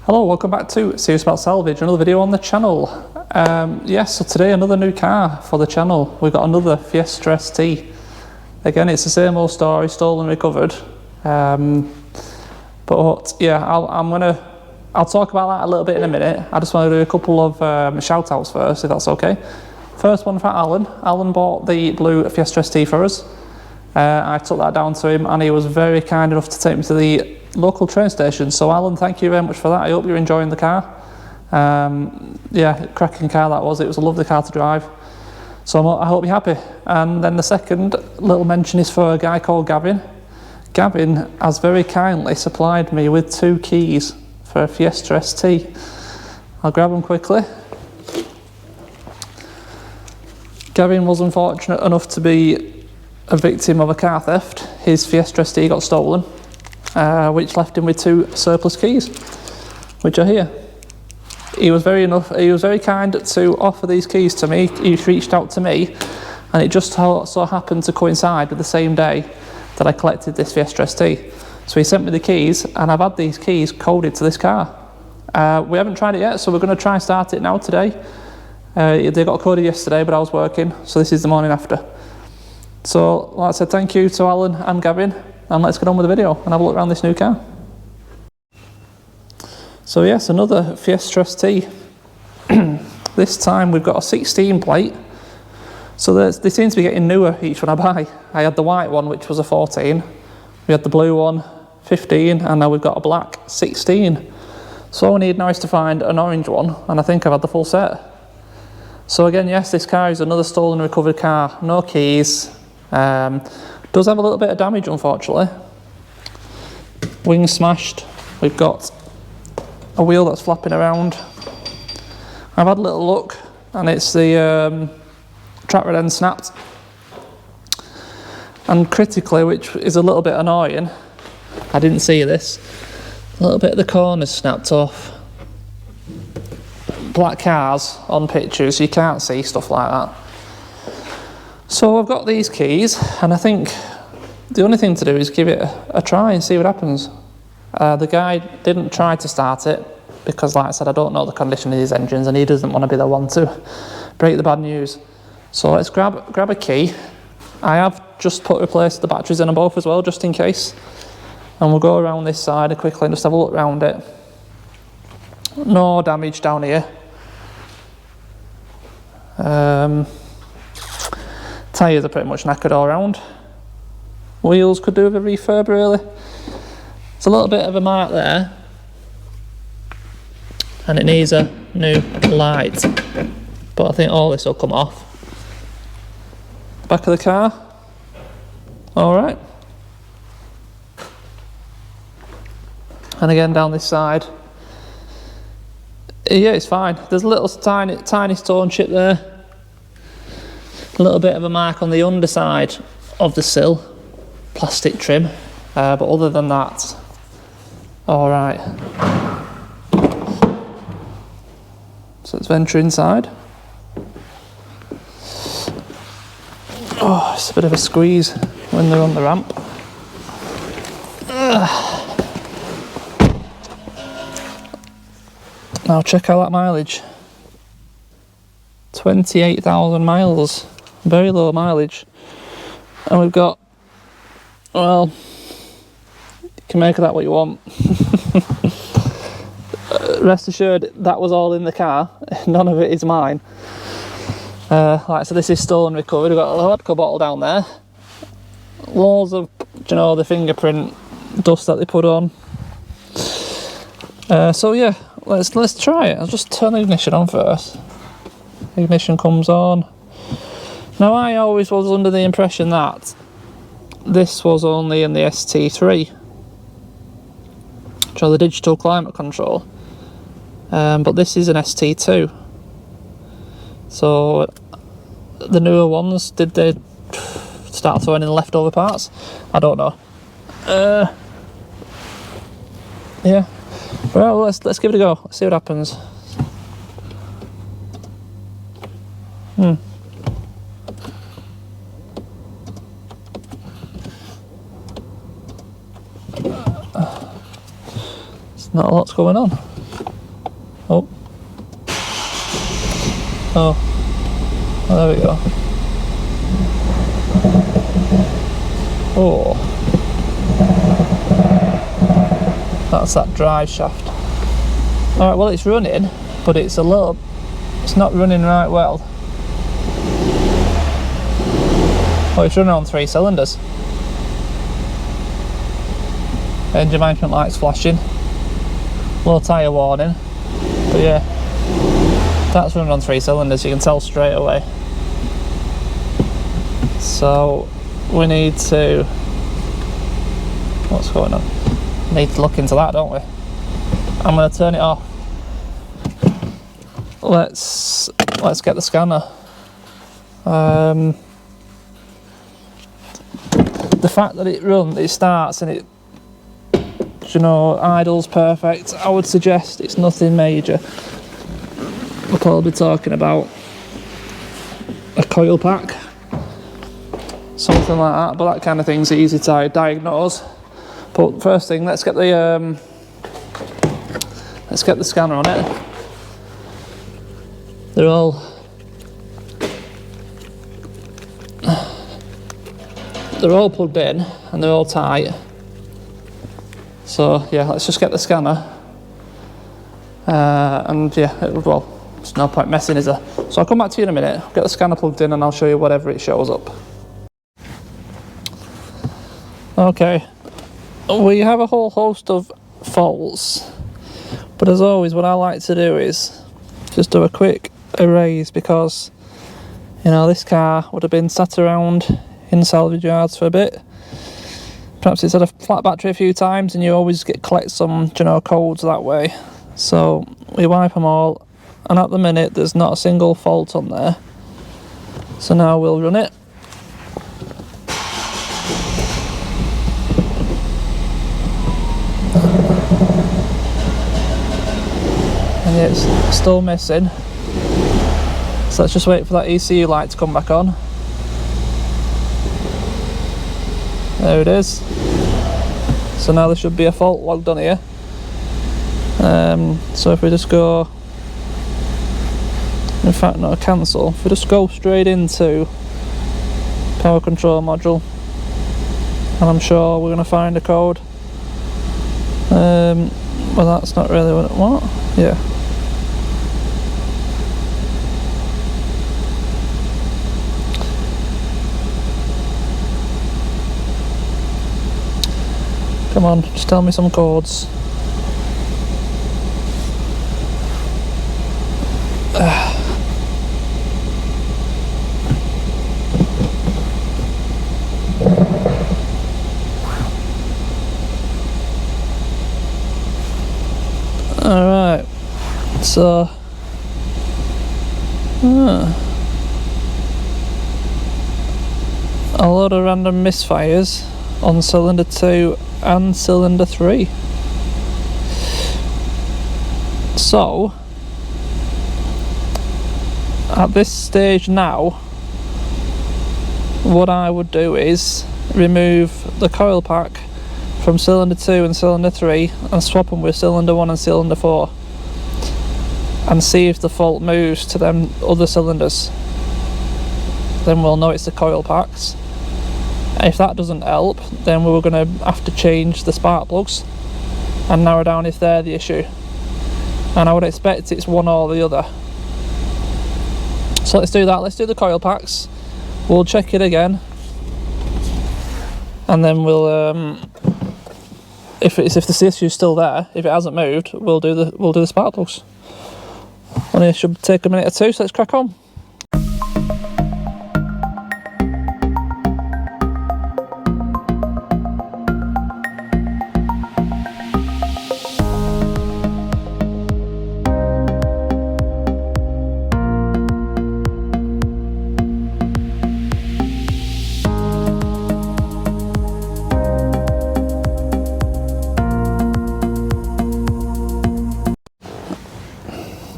Hello, welcome back to Serious About Salvage, another video on the channel. So today another new car for the channel. We've got another Fiesta ST. Again, it's the same old story, stolen, recovered. But yeah, I'll talk about that a little bit in a minute. I just want to do a couple of shout outs first, if that's okay. First one for Alan. Alan bought the blue Fiesta ST for us. I took that down to him and he was very kind enough to take me to the local train station. So Alan, thank you very much for that. I hope you're enjoying the car. Yeah, cracking car that was. It was a lovely car to drive. So I hope you're happy. And then the second little mention is for a guy called Gavin. Gavin has very kindly supplied me with 2 keys for a Fiesta ST. I'll grab them quickly. Gavin was unfortunate enough to be a victim of a car theft. His Fiesta ST got stolen, which left him with 2 surplus keys, which are here. He was very kind to offer these keys to me. He reached out to me, and it just so happened to coincide with the same day that I collected this Fiesta ST. So he sent me the keys, and I've had these keys coded to this car. We haven't tried it yet, so we're going to try and start it now today. They got coded yesterday, but I was working, so this is the morning after. So, like I said, thank you to Alan and Gavin, and let's get on with the video and have a look around this new car. So yes, another Fiesta ST. This time we've got a 16 plate. So they seem to be getting newer each one I buy. I had the white one, which was a 14. We had the blue one, 15, and now we've got a black 16. So all we need now is to find an orange one, and I think I've had the full set. So again, yes, this car is another stolen recovered car, no keys. Does have a little bit of damage, unfortunately. Wings smashed. We've got a wheel that's flapping around. I've had a little look, and it's the track rod end snapped. And critically, which is a little bit annoying, I didn't see this, a little bit of the corners snapped off. Black cars on pictures, you can't see stuff like that. So I've got these keys, and I think the only thing to do is give it a try and see what happens. The guy didn't try to start it because, like I said, I don't know the condition of his engines, and he doesn't want to be the one to break the bad news. So let's grab a key. I have just replaced the batteries in them both as well, just in case. And we'll go around this side quickly and just have a look around it. No damage down here. Tyres are pretty much knackered all round. Wheels could do with a refurb, really. It's a little bit of a mark there, and it needs a new light, but I think all this will come off. Back of the car, all right. And again down this side. Yeah, it's fine. There's a little tiny stone chip there. A little bit of a mark on the underside of the sill, plastic trim, but other than that, all right. So let's venture inside. Oh, it's a bit of a squeeze when they're on the ramp. Now check out that mileage. 28,000 miles. Very low mileage. And we've got, well, you can make of that what you want. Rest assured, that was all in the car. None of it is mine. So this is stolen recovered. We've got a vodka bottle down there. Loads of, the fingerprint dust that they put on. So yeah, let's try it. I'll just turn the ignition on first. Ignition comes on. Now I always was under the impression that this was only in the ST3, which are the digital climate control, but this is an ST2. So the newer ones, did they start throwing in the leftover parts? I don't know. Yeah. Well, let's give it a go. Let's see what happens. Not a lot's going on. Oh, there we go. Oh, that's that drive shaft. Alright, well, it's running, but it's not running right well. Oh, it's running on 3 cylinders. Engine management lights flashing. Low tyre warning. But yeah, that's running on 3 cylinders, you can tell straight away. So we need to... What's going on? Need to look into that, don't we? I'm going to turn it off. Let's get the scanner. The fact that it starts and it, you know, idles perfect, I would suggest it's nothing major. We're probably talking about a coil pack, something like that, but that kind of thing's easy to diagnose. But first thing, let's get the scanner on it. They're all plugged in and they're all tight. So yeah, let's just get the scanner. And yeah, well, there's no point messing, is there? So I'll come back to you in a minute, get the scanner plugged in and I'll show you whatever it shows up. Okay, we have a whole host of faults, but as always what I like to do is just do a quick erase, because you know this car would have been sat around in salvage yards for a bit. Perhaps it's had a flat battery a few times and you always collect some, you know, codes that way. So we wipe them all, and at the minute there's not a single fault on there. So now we'll run it. And yeah, it's still missing. So let's just wait for that ECU light to come back on. There it is. So now there should be a fault logged on here. So if we just go, in fact not a cancel, if we just go straight into power control module, and I'm sure we're going to find a code. Well, that's not really what? Yeah. Come on, just tell me some codes. Alright, so a lot of random misfires on cylinder 2 and cylinder 3. So at this stage now, what I would do is remove the coil pack from cylinder 2 and cylinder 3 and swap them with cylinder 1 and cylinder 4 and see if the fault moves to them other cylinders. Then we'll know it's the coil packs. If that doesn't help, then we're going to have to change the spark plugs and narrow down if they're the issue. And I would expect it's one or the other. So let's do that. Let's do the coil packs. We'll check it again, and then we'll if the issue's still there, if it hasn't moved, we'll do the spark plugs. Only it should take a minute or two, so let's crack on.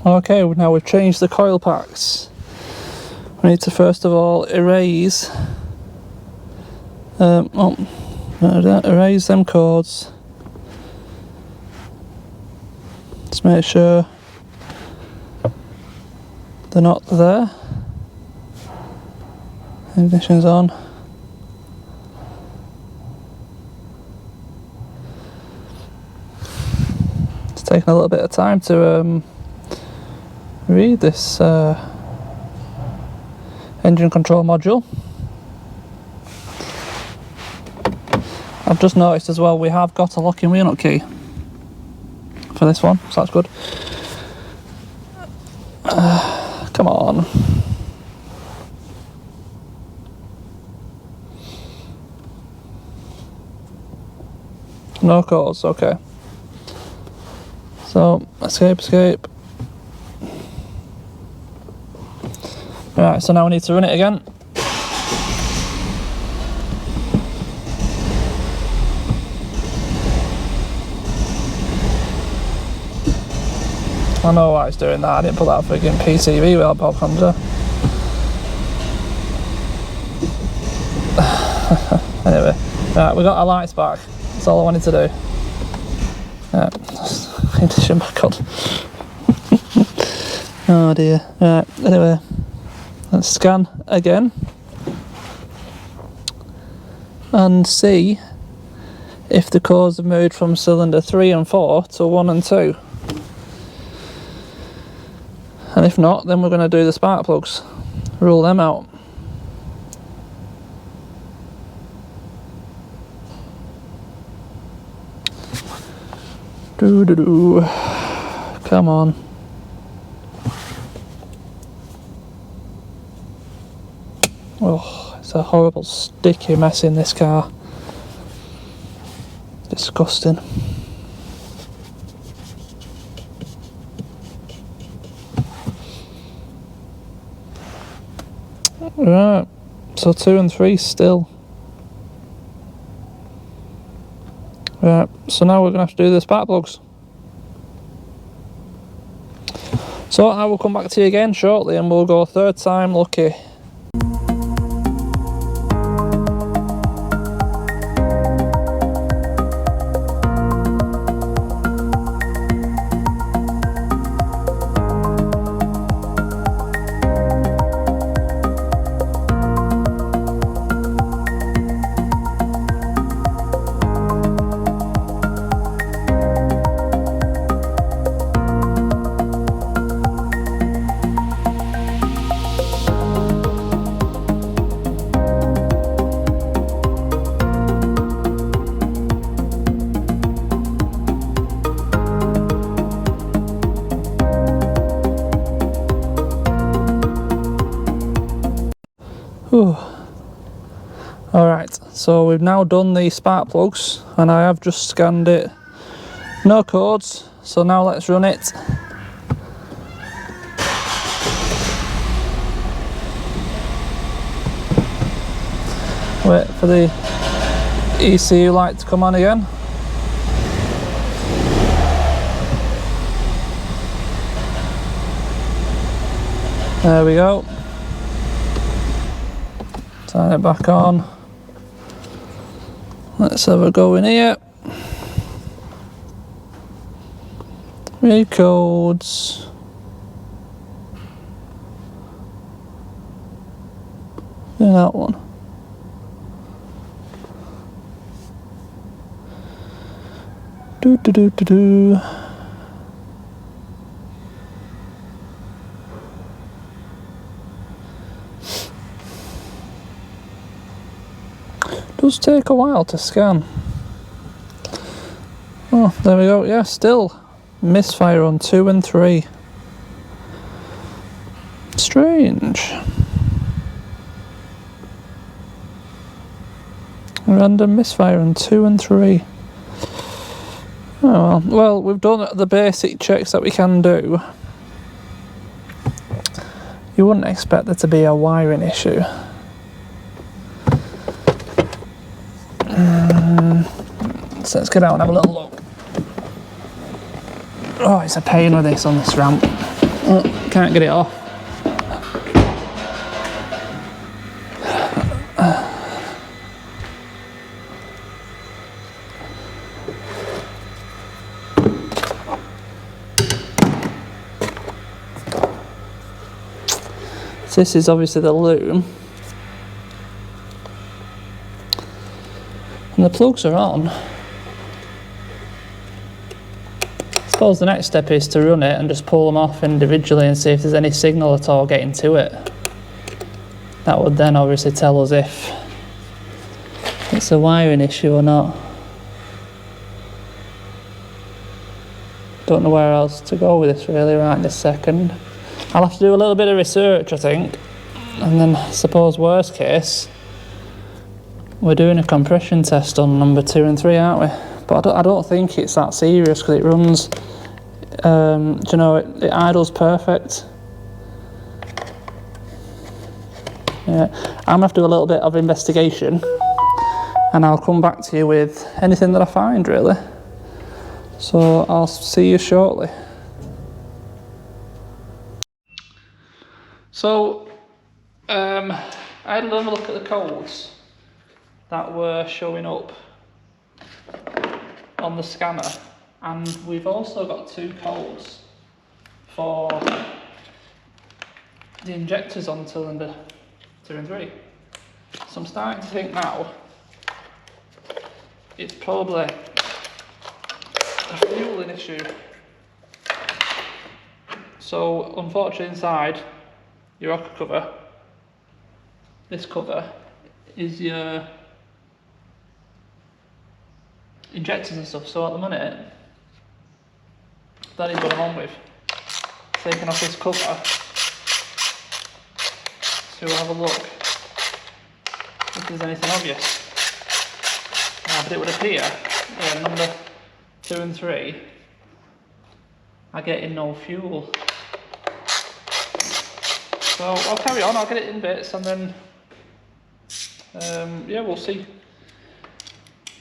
Okay, now we've changed the coil packs. We need to first of all erase erase them codes. Just make sure they're not there. Ignition's on. It's taken a little bit of time to read this engine control module. I've just noticed as well we have got a locking wheel nut key for this one, so that's good. Come on. No codes, okay. So, escape. Right, so now we need to run it again. I know why it's doing that, I didn't put that friggin' PCV without Bob Honda. Anyway, right, we got our lights back. That's all I wanted to do. Yeah, condition back on. Oh dear. Right, anyway, let's scan again and see if the codes have moved from cylinder 3 and 4 to 1 and 2. And if not, then we're going to do the spark plugs, rule them out. Come on. Oh, it's a horrible sticky mess in this car. Disgusting. Right, so 2 and 3 still. Right, so now we're going to have to do the spark plugs. So I will come back to you again shortly and we'll go third time lucky. Alright, so we've now done the spark plugs and I have just scanned it. No codes, so now let's run it. Wait for the ECU light to come on again. There we go. Turn it back on. Let's have a go in here. Read codes. Do that one. Do. Does take a while to scan. Oh, there we go. Yeah, still misfire on 2 and 3. Strange. Random misfire on 2 and 3. Oh well, we've done the basic checks that we can do. You wouldn't expect there to be a wiring issue. So let's get out and have a little look. Oh, it's a pain with this on this ramp. Oh, can't get it off. This is obviously the loom. And the plugs are on. I suppose the next step is to run it and just pull them off individually and see if there's any signal at all getting to it. That would then obviously tell us if it's a wiring issue or not. Don't know where else to go with this really right this second. I'll have to do a little bit of research, I think, and then I suppose worst case we're doing a compression test on number 2 and 3, aren't we? But I don't think it's that serious because it runs, do you know, it idles perfect. Yeah, I'm going to have to do a little bit of investigation and I'll come back to you with anything that I find really. So I'll see you shortly. So I had a little look at the codes that were showing up on the scanner, and we've also got 2 codes for the injectors on cylinder 2 and 3. So I'm starting to think now it's probably a fueling issue. So unfortunately inside your rocker cover, this cover is your injectors and stuff. So at the minute, that is what I'm on with. Taking off this cover, so we'll have a look if there's anything obvious. But it would appear, number 2 and 3 are getting no fuel. So I'll carry on, I'll get it in bits and then yeah, we'll see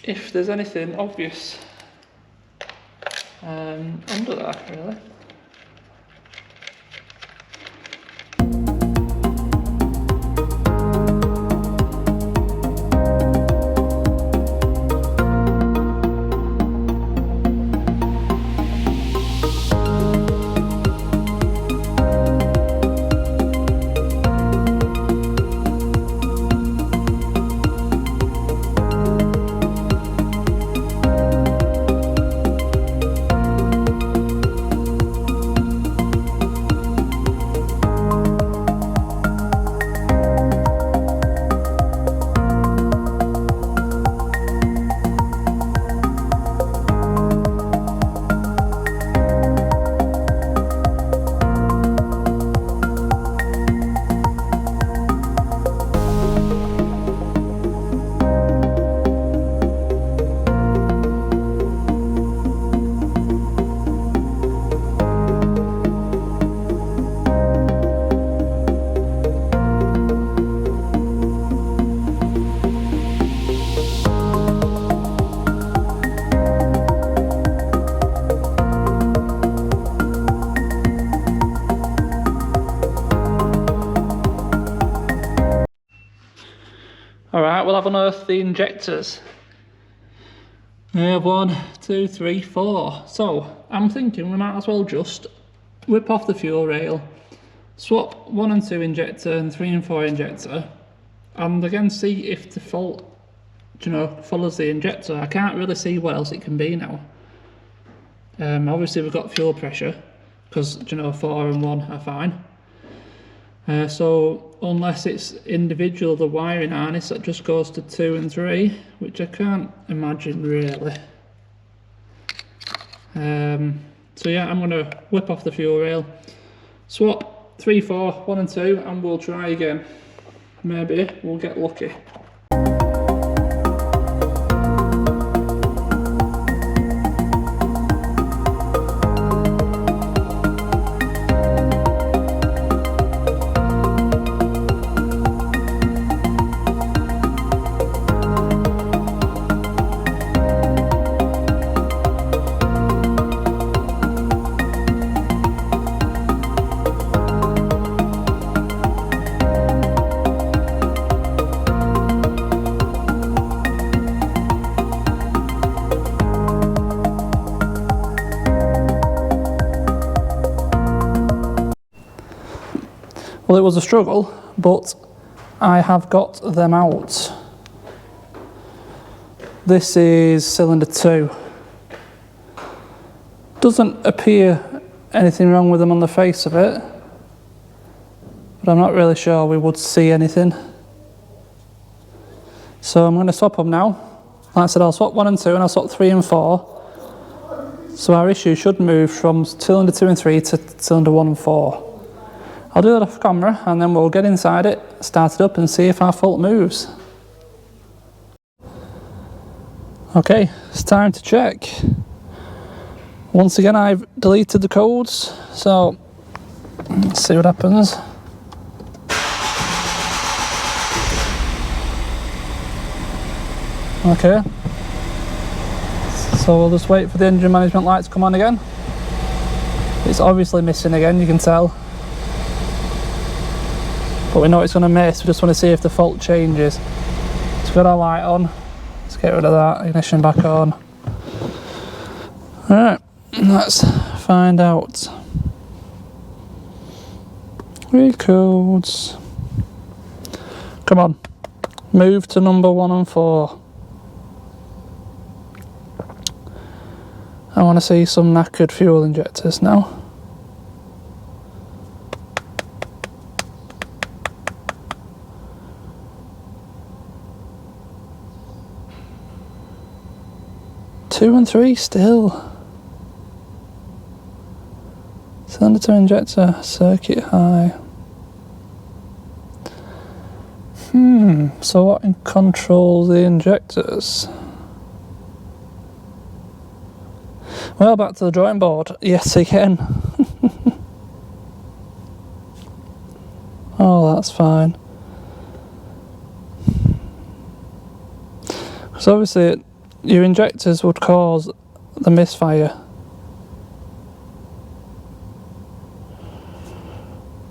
if there's anything obvious under that really. Alright, we'll have unearthed the injectors. We have 1, 2, 3, 4. So, I'm thinking we might as well just whip off the fuel rail, swap 1 and 2 injector and 3 and 4 injector, and again see if the fault, you know, follows the injector. I can't really see what else it can be now. Obviously we've got fuel pressure, because, you know, 4 and 1 are fine. So unless it's individual, the wiring harness that just goes to 2 and 3, which I can't imagine really. So yeah, I'm going to whip off the fuel rail, swap 3, 4, 1 and 2, and we'll try again. Maybe we'll get lucky. Well, it was a struggle, but I have got them out. This is cylinder 2. Doesn't appear anything wrong with them on the face of it, but I'm not really sure we would see anything. So I'm going to swap them now. Like I said, I'll swap 1 and 2 and I'll swap 3 and 4. So our issue should move from cylinder 2 and 3 to cylinder 1 and 4. I'll do that off camera and then we'll get inside it, start it up and see if our fault moves. Okay, it's time to check. Once again, I've deleted the codes, so let's see what happens. Okay, so we'll just wait for the engine management light to come on again. It's obviously missing again, you can tell. But we know it's going to miss, we just want to see if the fault changes. So we've got our light on, let's get rid of that, ignition back on. Alright, let's find out. Read codes. Come on, move to number 1 and 4. I want to see some knackered fuel injectors now. Two and 3 still. Cylinder 2 injector, circuit high. So what controls the injectors? Well, back to the drawing board, yet again. Oh, that's fine. Because obviously your injectors would cause the misfire.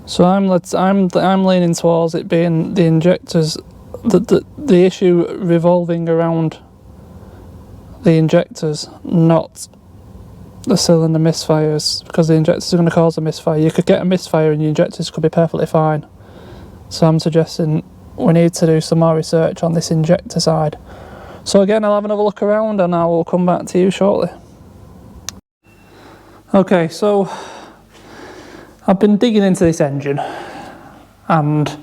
So I'm leaning towards it being the injectors, the issue revolving around the injectors, not the cylinder misfires, because the injectors are going to cause a misfire. You could get a misfire and your injectors could be perfectly fine. So I'm suggesting we need to do some more research on this injector side. So again, I'll have another look around and I will come back to you shortly. Okay, so I've been digging into this engine, and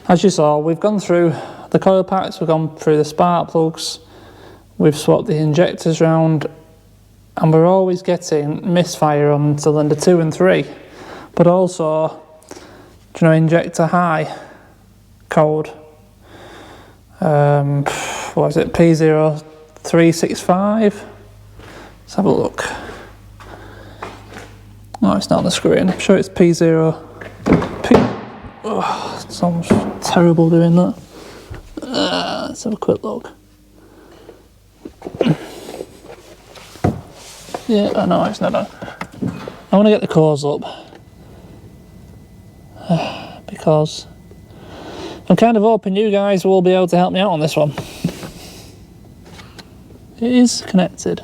as you saw, we've gone through the coil packs, we've gone through the spark plugs, we've swapped the injectors round, and we're always getting misfire on cylinder 2 and 3, but also, do you know, injector high code. What is it, P0365? Let's have a look. Oh, it's not on the screen. I'm sure it's P0. Oh, it sounds terrible doing that. Let's have a quick look. Yeah, I know it's not on. I want to get the cores up because I'm kind of hoping you guys will be able to help me out on this one. It is connected.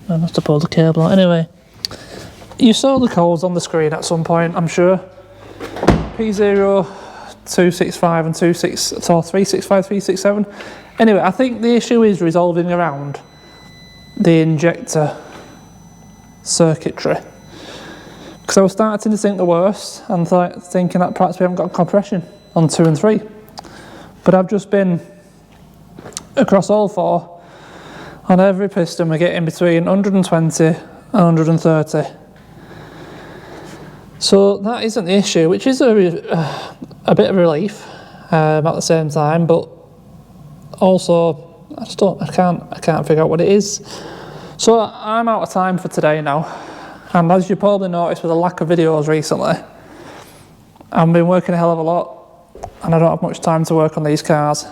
I must have pulled the cable out. Anyway, you saw the codes on the screen at some point, I'm sure. P0265 and 365, 367. Anyway, I think the issue is resolving around the injector circuitry. Because I was starting to think the worst and thinking that perhaps we haven't got compression on 2 and 3. But I've just been across all 4. On every piston we're getting between 120 and 130. So that isn't the issue, which is a bit of relief at the same time, but also I can't figure out what it is. So I'm out of time for today now, and as you probably noticed with the lack of videos recently, I've been working a hell of a lot and I don't have much time to work on these cars.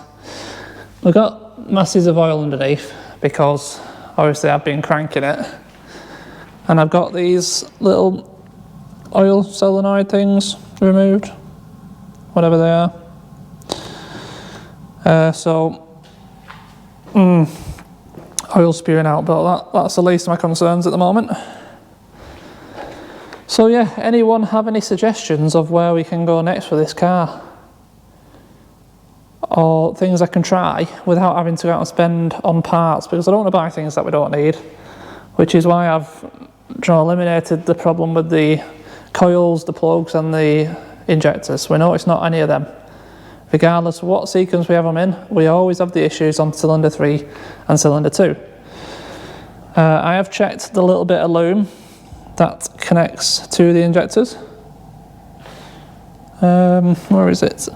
We've got masses of oil underneath because obviously I've been cranking it, and I've got these little oil solenoid things removed, whatever they are. oil spewing out, but that's the least of my concerns at the moment. So yeah, anyone have any suggestions of where we can go next with this car? Or things I can try without having to go out and spend on parts, because I don't want to buy things that we don't need, which is why I've eliminated the problem with the coils, the plugs and the injectors. We know it's not any of them. Regardless of what sequence we have them in, we always have the issues on cylinder 3 and cylinder 2. I have checked the little bit of loom that connects to the injectors. Where is it?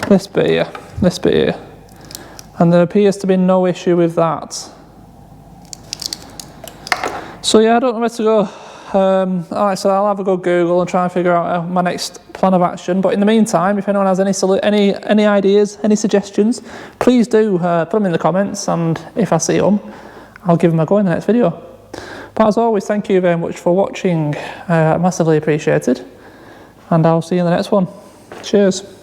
This bit here, and there appears to be no issue with that. So yeah, I don't know where to go. Alright, so I'll have a go Google and try and figure out my next plan of action. But in the meantime, if anyone has any ideas, any suggestions, please do put them in the comments, and if I see them, I'll give them a go in the next video. But as always, thank you very much for watching. Massively appreciated, and I'll see you in the next one. Cheers.